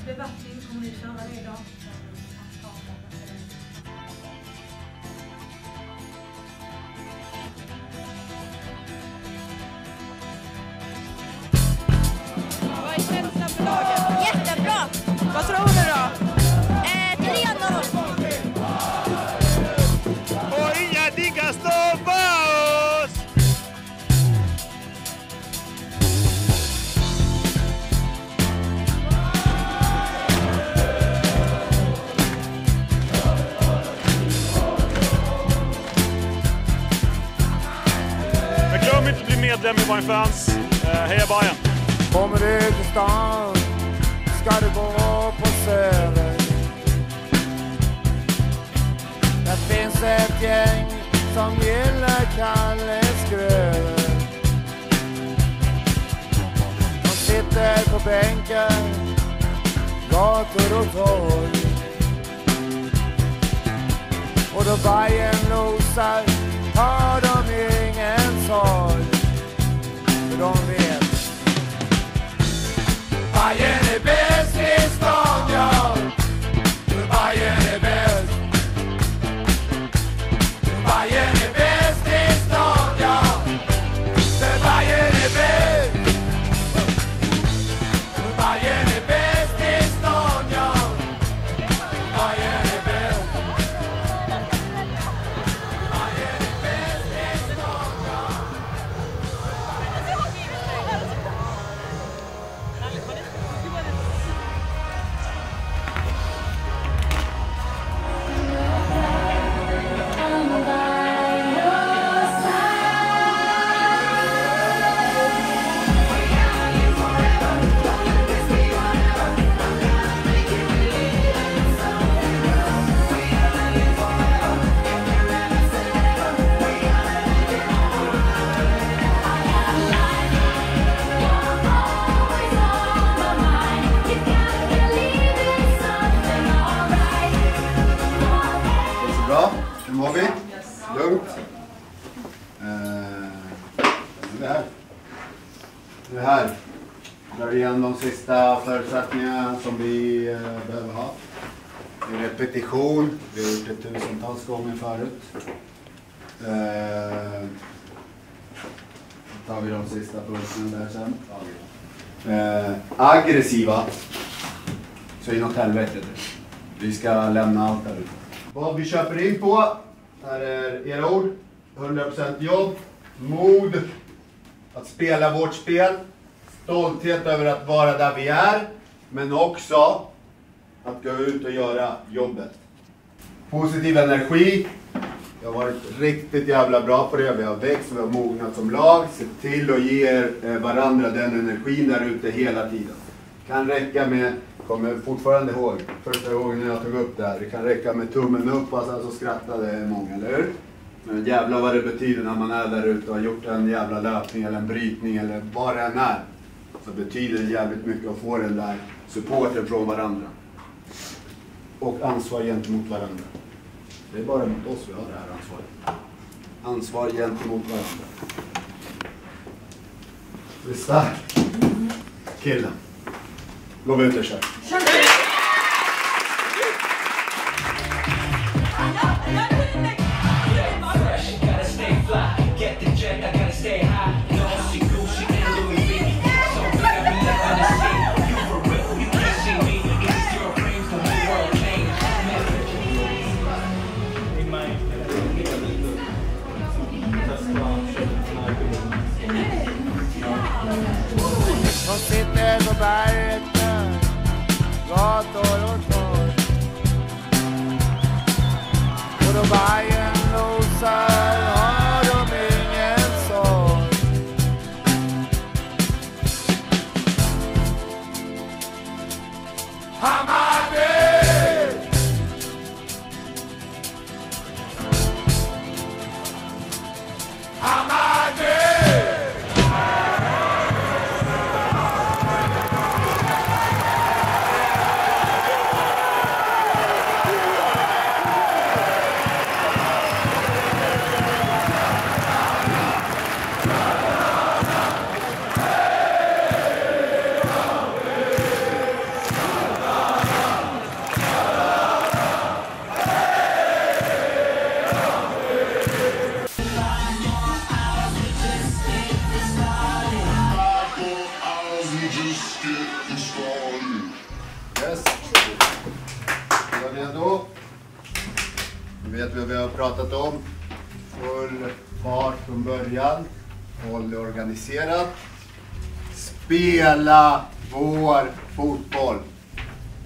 Bevattning kommer ni köra det idag. Vad är känslan för laget? Jättebra! Vad tror du då? 3-0. Och ingenting kan stoppa oss! Men glöm inte att bli medlem i Bayern Fans. Heja Bayern! Kommer du till stan ska du gå på Söder. Det finns ett gäng som gillar Kalles gröver. De sitter på bänken, gator och torg. Och då Bayern nosar har de ingen sorg. För de vet Bayern är bäst i stan, ja. För Bayern är bäst. Bayern är bäst i stan, ja. För Bayern är bäst. För Bayern är bäst i stan, ja. Bayern är bäst. Bayern är bäst i stan, ja. Bra, nu var vi. Lugnt. Nu är vi här. Nu är vi här. Drar igen de sista förutsättningarna som vi behöver ha. En repetition. Vi har gjort det tusentals gånger förut. Då tar vi de sista punkterna där sen. Aggressiva. Så inåt helvete. Vi ska lämna allt där ute. Vad vi köper in på, här är era ord, 100% jobb, mod, att spela vårt spel, stolthet över att vara där vi är, men också att gå ut och göra jobbet. Positiv energi, vi har varit riktigt jävla bra på det, vi har växt, vi har mognat som lag, se till att ge varandra den energin där ute hela tiden. Kan räcka med, kommer fortfarande ihåg första gången när jag tog upp det här. Det kan räcka med tummen upp och sen så skrattade många, eller hur? Men jävla vad det betyder när man är där ute och har gjort en jävla löpning eller en brytning eller vad det än är. Så betyder det jävligt mycket att få den där supporten från varandra. Och ansvar gentemot varandra. Det är bara mot oss vi har det här ansvaret. Ansvar gentemot varandra. Det är starkt. Killen. Gå ut och kör. De sitter på berget där Ni vet vad vi har pratat om. Full fart från början. Håll det organiserat. Spela vår fotboll.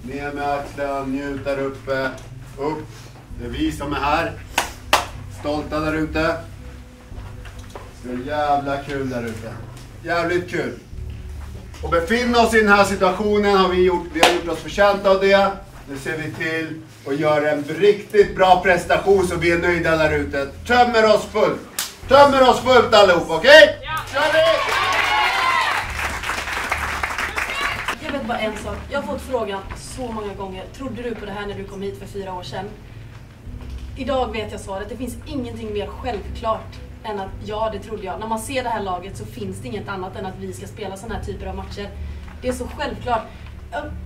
Ner med axeln, njut där uppe. Upp. Det är vi som är här. Stolta där ute. Så jävla kul där ute. Jävligt kul. Och befinna oss i den här situationen har vi har gjort oss förtjänta av det. Nu ser vi till och gör en riktigt bra prestation så vi är nöjda där ute. Tömmer oss fullt. Tömmer oss fullt allihop, okej? Ja. Kör vi! Jag vet bara en sak. Jag har fått frågan så många gånger. Trodde du på det här när du kom hit för 4 år sedan? Idag vet jag svaret. Det finns ingenting mer självklart än att ja, det trodde jag. När man ser det här laget så finns det inget annat än att vi ska spela sådana här typer av matcher. Det är så självklart.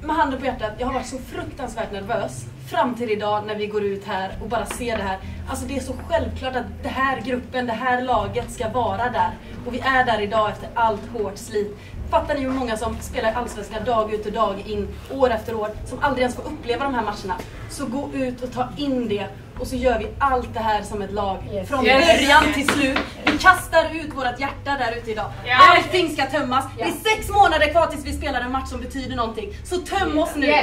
Med handen på hjärtat, jag har varit så fruktansvärt nervös fram till idag när vi går ut här och bara ser det här. Alltså det är så självklart att det här gruppen, det här laget ska vara där. Och vi är där idag efter allt hårt slit. Fattar ni hur många som spelar allsvenskan dag ut och dag in, år efter år, som aldrig ens får uppleva de här matcherna? Så gå ut och ta in det och så gör vi allt det här som ett lag. Från början till slut. Vi kastar ut vårt hjärta där ute idag. Allting ska tömmas. Det är 6 månader kvar tills vi spelar en match som betyder någonting. Så töm oss nu.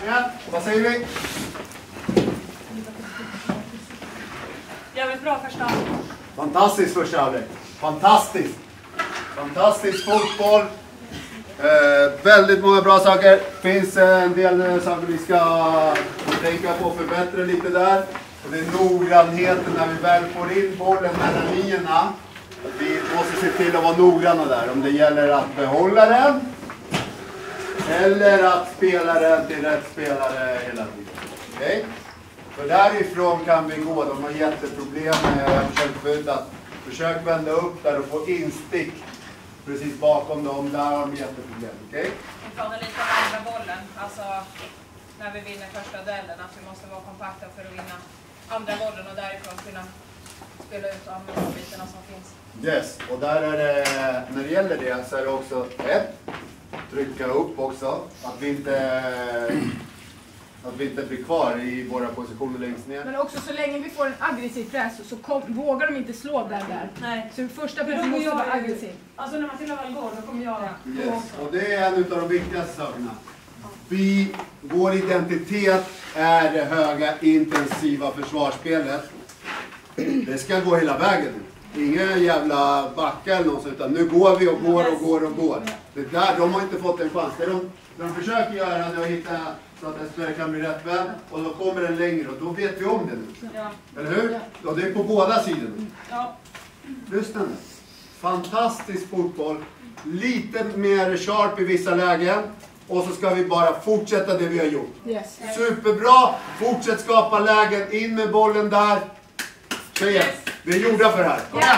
Ja, vad säger vi? Jävligt bra första halvlek. Fantastiskt första halvlek. Fantastiskt. Fantastisk fotboll. Väldigt många bra saker. Finns en del saker vi ska tänka på och förbättra lite där. Och det är noggrannheten när vi väl får in bollen mellan linjerna. Vi måste se till att vara noggranna där. Om det gäller att behålla den. Eller att spela den till rätt spelare hela tiden. Okej? För därifrån kan vi gå. De har jätteproblem. Jag har försökt förut att försök vända upp där och få instick precis bakom dem. Där har de jätteproblem. Okej? Vi pratar lite om andra bollen. Alltså när vi vinner första duellen. Att vi måste vara kompakta för att vinna andra bollen och därifrån kunna spela ut och använda de bitarna som finns. Yes, och där är det, när det gäller det så är det också trycka upp också. Att vi inte blir kvar i våra positioner längst ner. Men också så länge vi får en aggressiv press så vågar de inte slå där. Nej. Så första pressen måste vara aggressiv. Alltså när Matilda väl går, då kommer jag. Yes, och det är en av de viktigaste sakerna. Vår identitet är det höga intensiva försvarsspelet. Det ska gå hela vägen. Inga jävla backar eller något, utan nu går vi och går. Det där, de har inte fått en chans. Det de försöker göra det är att hitta så att en spelare kan bli rätt vänd och då kommer den längre och då vet vi om det nu. Ja. Eller hur? Och det är på båda sidorna. Ja. Lyssna nu. Fantastisk fotboll. Lite mer sharp i vissa lägen. Och så ska vi bara fortsätta det vi har gjort. Yes. Superbra! Fortsätt skapa lägen. In med bollen där. Tjejer, vi är gjorda för det här. Kom igen.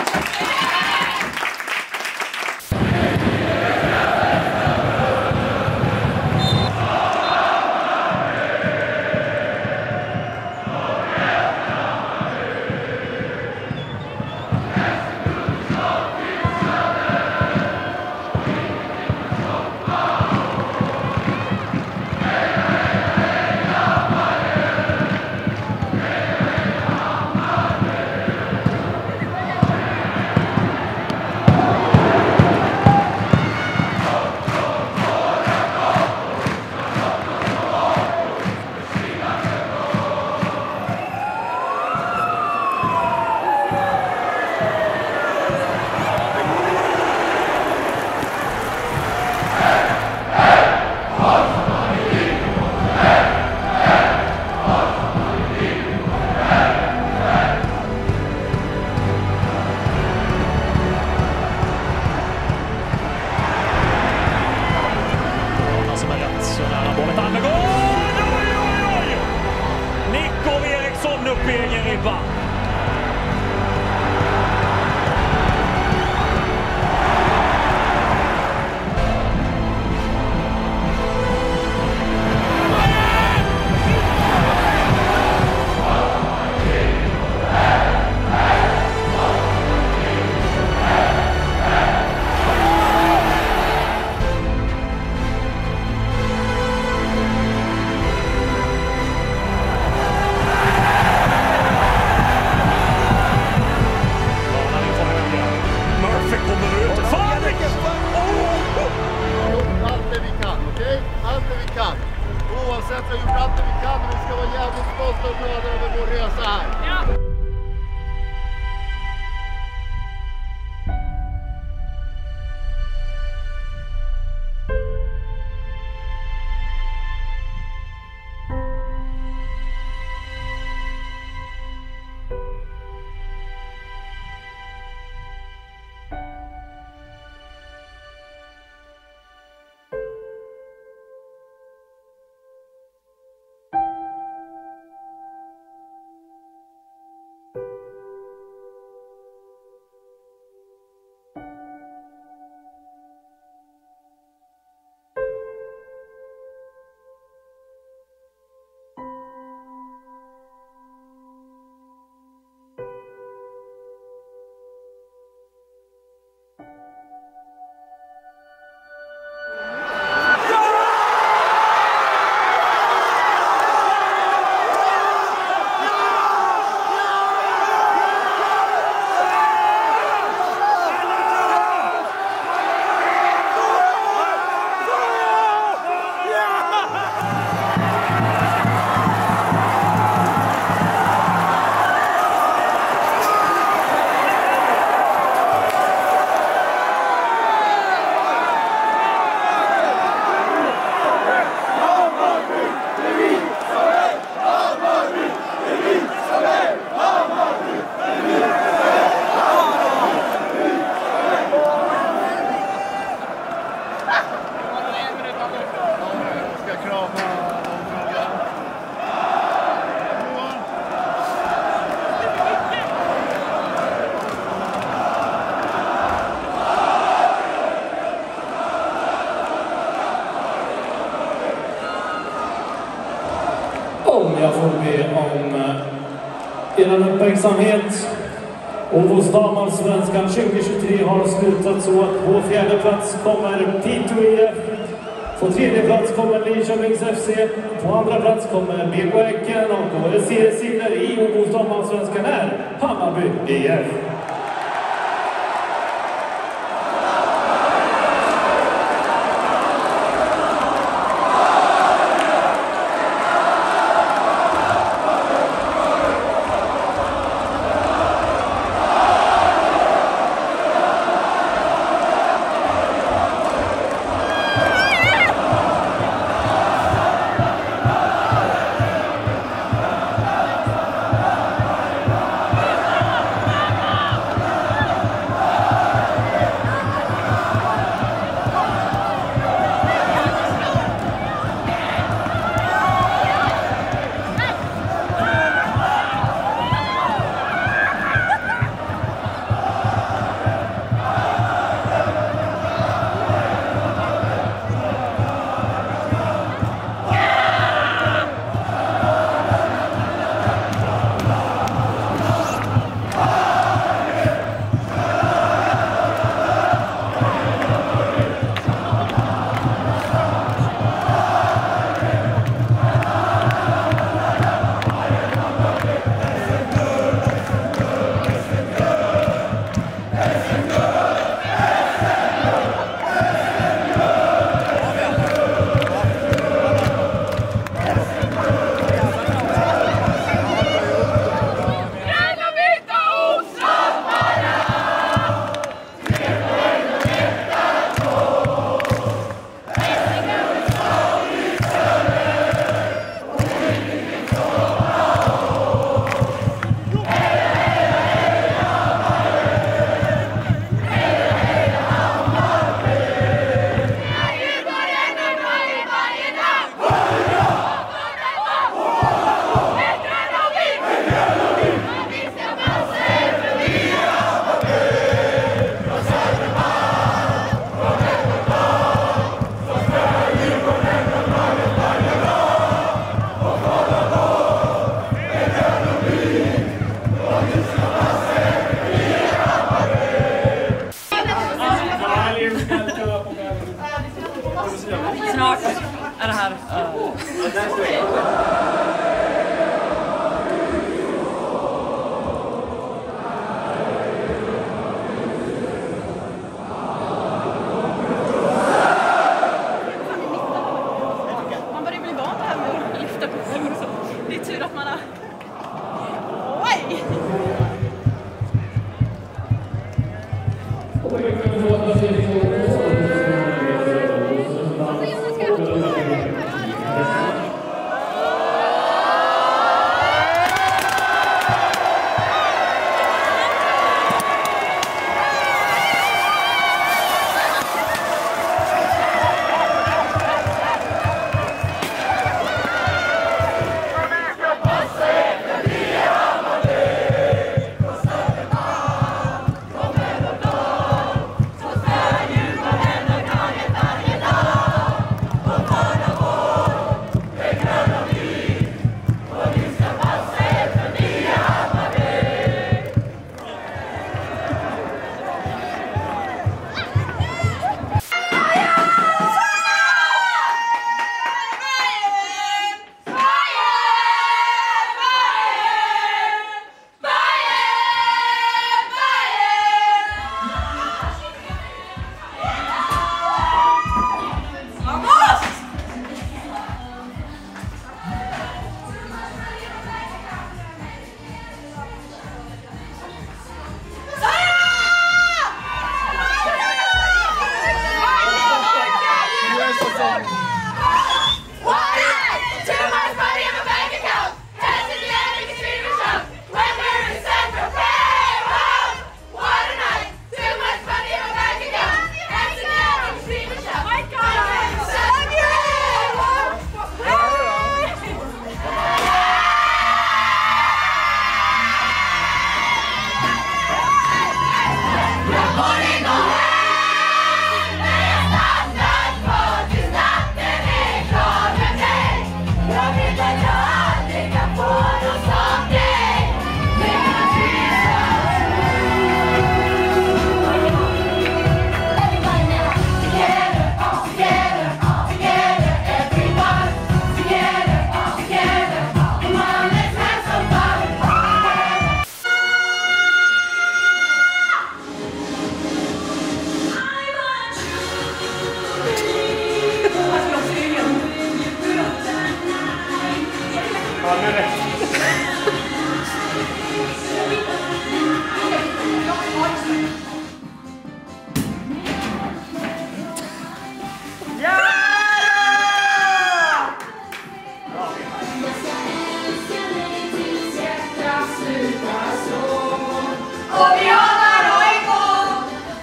er uppmärksamhet. Ovos damallsvenskan 2023 har slutat så att på fjärde plats kommer Piteå IF. På tredje plats kommer Linköpings FC. På andra plats kommer BK Häcken och årets seriesegrare i Ovos damallsvenskan är Hammarby IF. Snart är det här. Man börjar bli van det här med att lyfta på sig också. Det är tur att man har... Oj!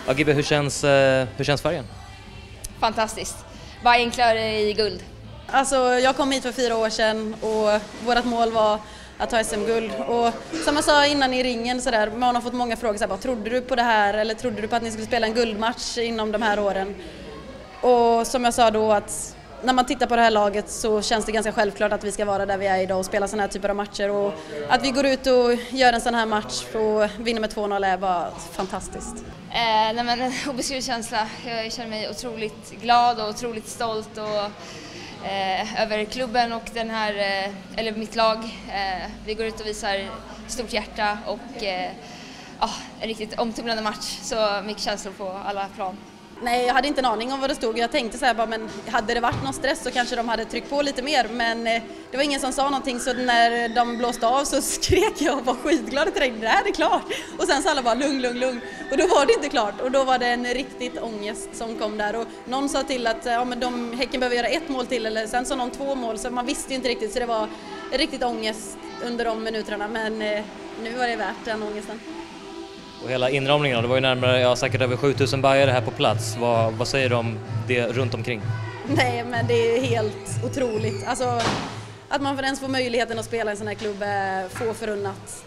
Ja, Gibbe, hur känns färgen? Fantastiskt. Bara enklare i guld. Alltså, jag kom hit för 4 år sedan och vårt mål var att ta SM-guld. Och som jag sa innan i ringen, man har fått många frågor. Så här, trodde du på det här eller trodde du på att ni skulle spela en guldmatch inom de här åren? Och som jag sa då, att när man tittar på det här laget så känns det ganska självklart att vi ska vara där vi är idag och spela sådana här typer av matcher. Och att vi går ut och gör en sån här match och vinner med 2-0 är bara fantastiskt. Nej, men en obeskrivlig känsla. Jag känner mig otroligt glad och otroligt stolt och, över klubben och den här, eller mitt lag. Vi går ut och visar stort hjärta och en riktigt omtumlande match. Så mycket känslor på alla plan. Nej, jag hade inte en aning om vad det stod. Jag tänkte så här bara, men hade det varit någon stress så kanske de hade tryckt på lite mer. Men det var ingen som sa någonting, så när de blåste av så skrek jag och var skitglad och tänkte, det här är klart. Och sen så alla bara lugn. Och då var det inte klart. Och då var det en riktigt ångest som kom där. Och någon sa till att Häcken behöver göra 1 mål till, eller sen så någon 2 mål. Så man visste inte riktigt, så det var riktigt ångest under de minuterna. Men nu var det värt den ångesten. Och hela inramningen, det var ju närmare, säkert över 7000 bajare här på plats. Vad säger du om det runt omkring? Nej, men det är helt otroligt. Alltså, att man ens får möjligheten att spela i en sån här klubb är få förunnat.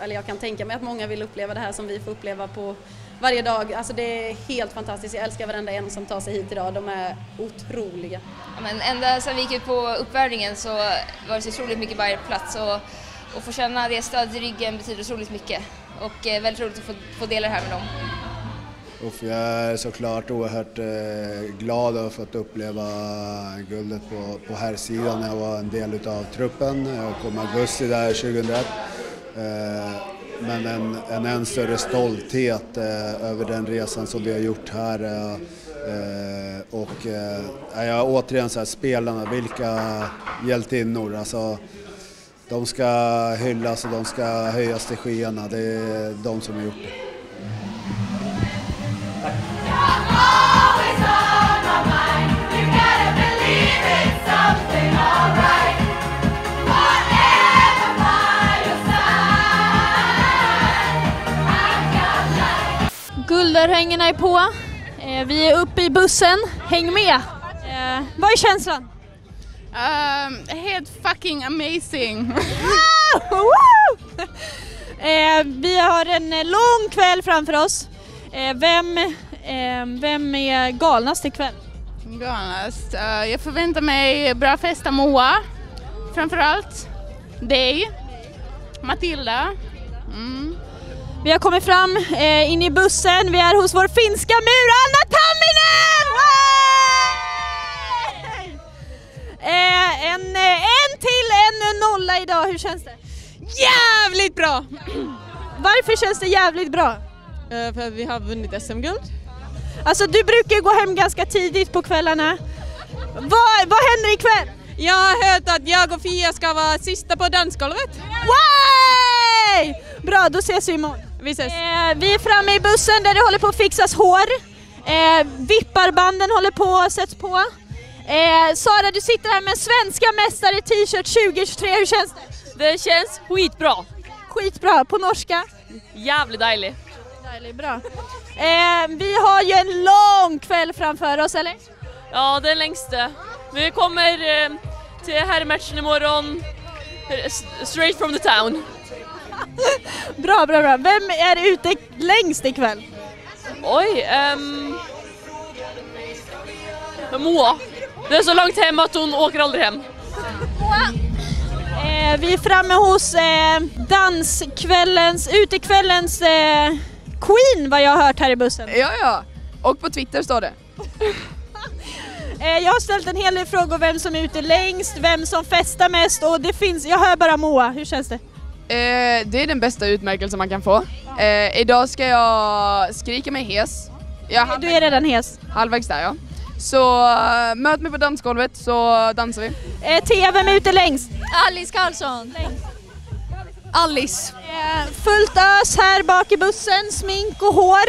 Jag kan tänka mig att många vill uppleva det här som vi får uppleva på varje dag. Alltså, det är helt fantastiskt. Jag älskar varenda en som tar sig hit idag. De är otroliga. Ja, men ända sedan vi gick ut på uppvärmningen så var det så otroligt mycket bajare på plats. Och få känna det stöd i ryggen betyder otroligt mycket. Och väldigt roligt att få dela det här med dem. Jag är såklart oerhört glad att ha fått uppleva guldet på här sidan när jag var en del av truppen. Jag kom i augusti där 2001. Men en än större stolthet över den resan som vi har gjort här. Jag återigen så här, spelarna, vilka hjältinnor. Alltså, de ska hyllas och de ska höjas till skyarna. Det är de som har gjort det. Guldörhängena är på. Vi är uppe i bussen. Häng med! Vad är känslan? Helt fucking amazing. Vi har en lång kväll framför oss. Vem är galnast ikväll? Galnast? Jag förväntar mig bra festa Moa. Framförallt dig, Matilda. Vi har kommit fram in i bussen. Vi är hos vår finska mur, Anna Tamminen! En nolla idag, hur känns det? Jävligt bra! Varför känns det jävligt bra? För att vi har vunnit SM-guld. Alltså du brukar ju gå hem ganska tidigt på kvällarna. Vad händer ikväll? Jag har hört att jag och Fia ska vara sista på dansgolvet. Way! Bra, då ses vi imorgon. Vi ses. Vi är framme i bussen där det håller på att fixas hår. Vipparbanden håller på att sätts på. Sara, du sitter här med svenska mästare t-shirt 2023. Hur känns det? Det känns skitbra. Skitbra, på norska? Jävligt dejlig. Bra. Vi har ju en lång kväll framför oss, eller? Ja, det är längsta. Vi kommer till herrmatchen imorgon. Straight from the town. Bra. Vem är ute längst ikväll? Oj, Moa. Det är så långt hem att hon åker aldrig hem. Vi är framme hos utekvällens Queen, vad jag har hört här i bussen. Ja. Och på Twitter står det. Jag har ställt en hel del frågor, vem som är ute längst, vem som festar mest, och jag hör bara Moa. Hur känns det? Det är den bästa utmärkelsen man kan få. Idag ska jag skrika mig hes. Du är redan hes? Halvvägs där, ja. Så möt mig på dansgolvet så dansar vi. Vem är ute längst? Alice Karlsson. Alice. Fullt ös här bak i bussen, smink och hår.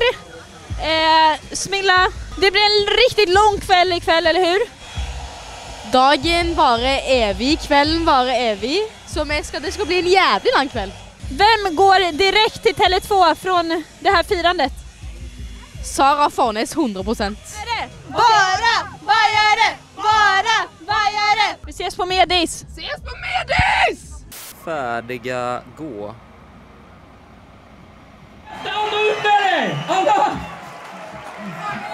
Smilla, det blir en riktigt lång kväll ikväll, eller hur? Dagen varar evig, kvällen varar evig. Så det ska bli en jävligt lång kväll. Vem går direkt till Tele2 från det här firandet? Sara Farnes 100%. Bajare! Vi ses på Medis! Färdiga, gå. Stanna ut med dig!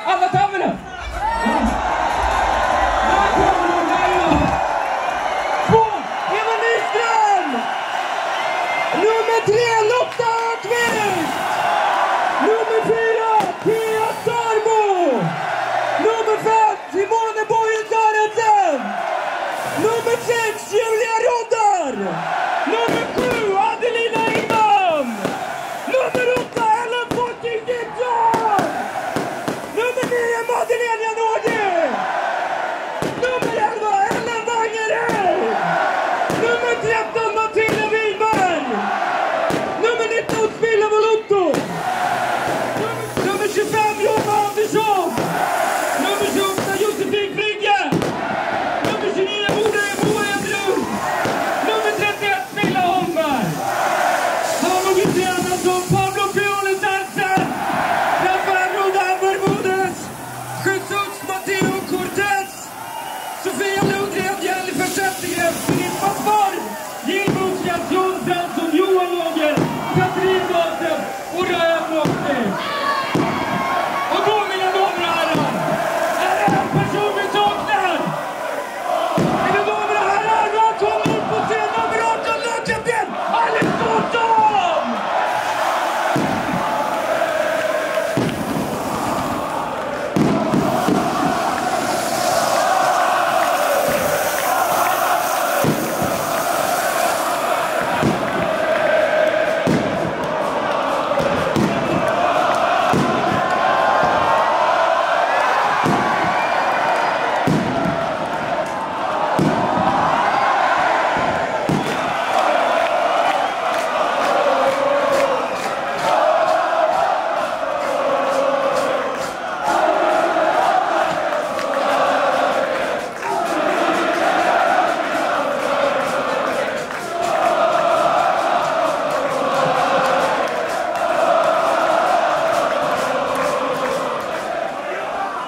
Alla tar med det! Eva Nyström! Nummer 3, Lotta Öqvist! Nummer 4, Pia Sarbo! Nummer 5, Simone Bojen-Sörensen! Nummer 6, Julia Roddar! Nummer 7, Adelina Ingman! Nummer 8, Ellen fucking Gibson! Nummer 9, Madeleine Janåge! Nummer 11, Ellen Wangerhed! Nummer 13, Matilda Wiberg! Nummer 19, Spilla Volotto! Nummer 25, Jonna Andersson! Nummer 28, Josefin Frigge! Nummer 29, Moa Edlund! Nummer 31, Smilla Holmberg! Han har blivit tränad som Pablo Pioli Sansen! Rafael Rodan Bermudez! Jesus Matteo Cortez! Sofia Lundgren, Jennifer Zettergren, Filippa Svar, Jill Buskjans, Jon Svensson, Johan Lager, Katrin Dahlström och Röja Brottning. Och då, mina damer och herrar, är det en person vi saknar. Mina damer och herrar, välkommen upp på scen nummer 18, lagkapten Alex Thorson!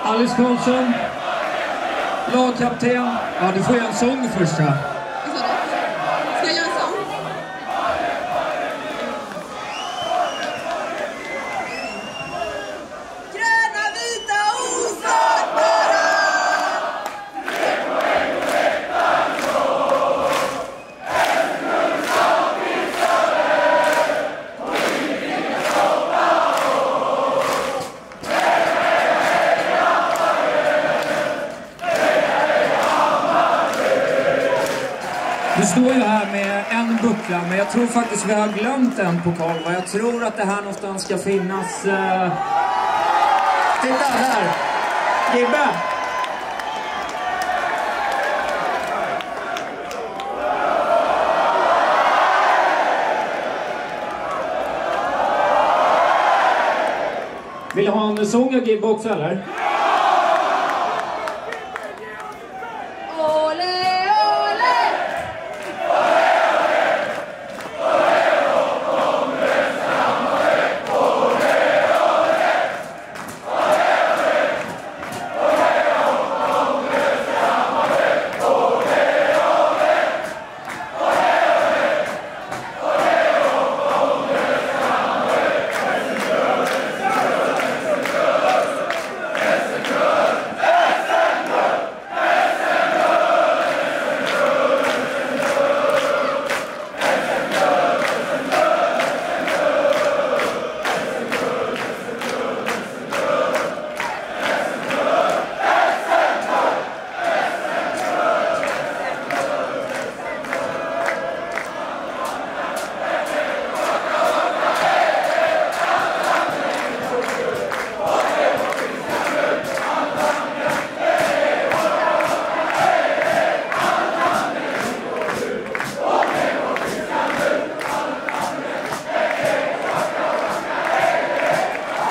Alice Karlsson, lagkapten. Ja, du får göra en sång först här. Ska jag göra en sång? Gröna, vita, oslagbara! Du står ju här med en buckla, men jag tror faktiskt vi har glömt en pokal. Jag tror att det här någonstans ska finnas... Titta här! Gibbe! Vill du ha en sång av Gibbe också, eller?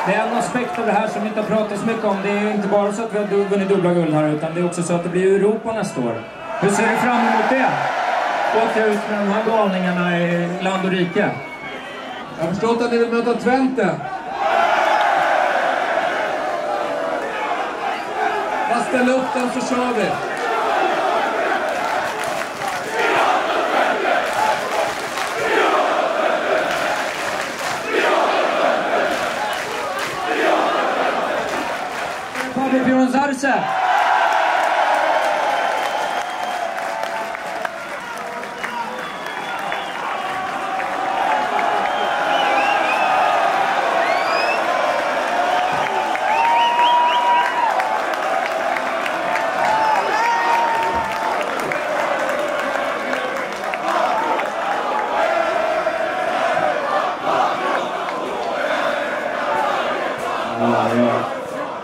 Det är en aspekt av det här som vi inte har pratat så mycket om. Det är inte bara så att vi har vunnit dubbla guld här, utan det är också så att det blir Europa nästa år. Hur ser du fram emot det? Åka ut med de här galningarna i land och rike. Jag har förstått att ni vill möta Twente. ställ upp den så kör vi. Pablo Pironzarse.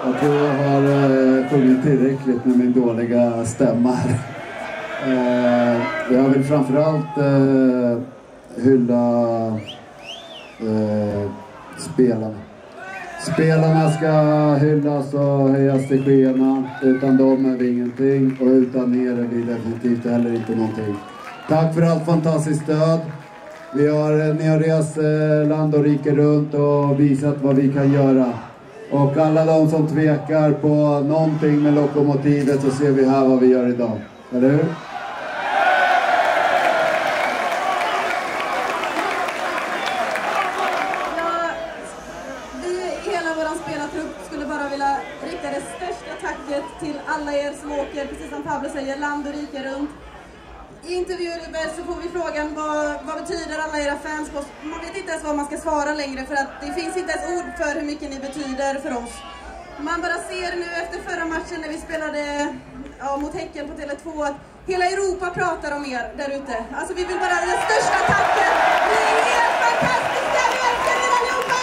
Jag tror jag har sjungit tillräckligt med min dåliga stämma här. Jag vill framförallt hylla spelarna. Spelarna ska hyllas och höjas till skyarna. Utan dem är vi ingenting och utan er är vi definitivt heller inte någonting. Tack för allt fantastiskt stöd. Ni har rest land och rike runt och visat vad vi kan göra. Och alla de som tvekar på någonting med Lokomotivet, så ser vi här vad vi gör idag. Eller hur? Vi i hela vår spelartrupp skulle bara vilja rikta det största tacket till alla er som åker, precis som Pablo säger, land och rike runt. I intervjuer så får vi frågan vad betyder alla era fans på oss. Man vet inte ens vad man ska svara längre, för att det finns inte ens ord för hur mycket ni betyder för oss. Man bara ser nu efter förra matchen när vi spelade mot Häcken på Tele2 att hela Europa pratar om er där ute. Alltså vi vill bara det största tacket. Ni är helt fantastiska, vi älskar er allihopa!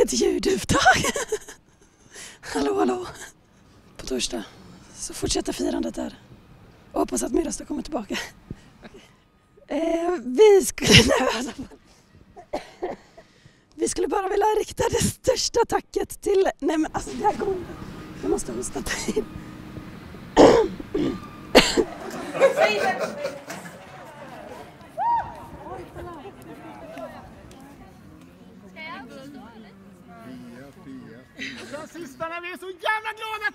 Ett ljudupptag. Hallå. På torsdag så fortsätter firandet där. Och hoppas att min röst kommer tillbaka. Vi skulle... Vi skulle bara vilja rikta det största tacket till... Nej men alltså det här går inte. Jag måste hosta till. Den sista när vi är så jävla glada!